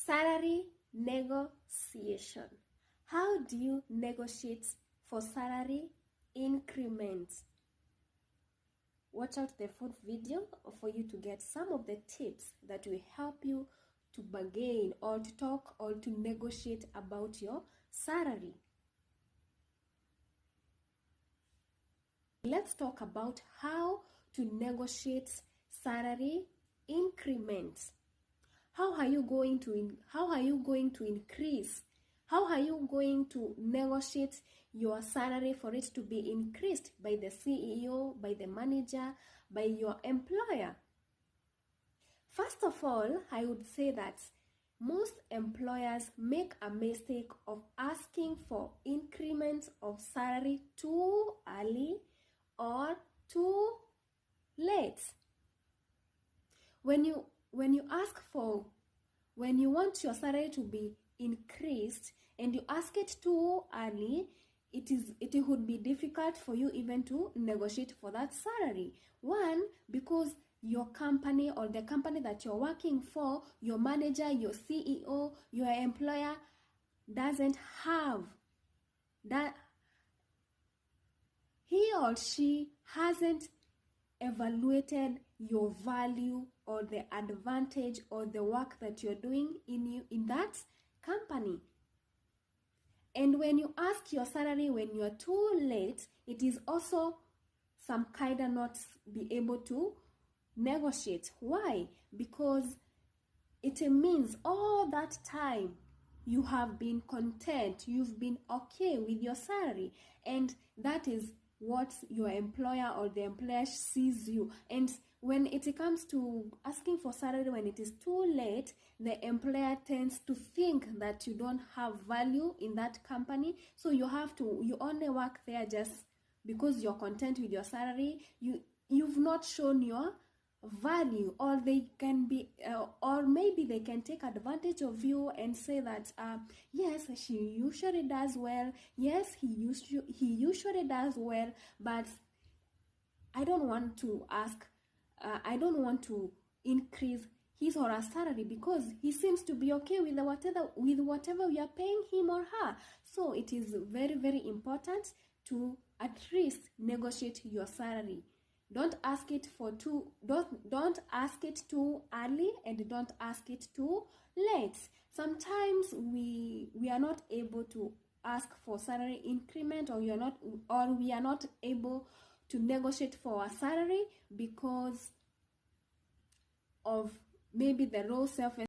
Salary negotiation. How do you negotiate for salary increments? Watch out the full video for you to get some of the tips that will help you to bargain or to talk or to negotiate about your salary. Let's talk about how to negotiate salary increments. How are you going to increase? How are you going to negotiate your salary for it to be increased by the CEO, by the manager, by your employer? First of all, I would say that most employers make a mistake of asking for increments of salary too early or too late. When you want your salary to be increased and you ask it too early, it would be difficult for you even to negotiate for that salary. One, because your company or the company that you're working for, your manager, your CEO, your employer doesn't have that, he or she hasn't evaluated your value or the advantage or the work that you're doing in that company. And when you ask your salary when you're too late, it is also some kind of not be able to negotiate. Why? Because it means all that time you have been content, you've been okay with your salary, and that is what your employer or the employer sees you. And when it comes to asking for salary when it is too late, the employer tends to think that you don't have value in that company, so you only work there just because you're content with your salary. You've not shown your value, or they can be or maybe they can take advantage of you and say that yes, she usually does well, yes, he usually does well, but I don't want to increase his or her salary because he seems to be okay with whatever we are paying him or her. So it is very, very important to at least negotiate your salary. Don't ask it don't ask it too early, and don't ask it too late. Sometimes we are not able to ask for salary increment, or we are not able to negotiate for our salary because of maybe the low self-esteem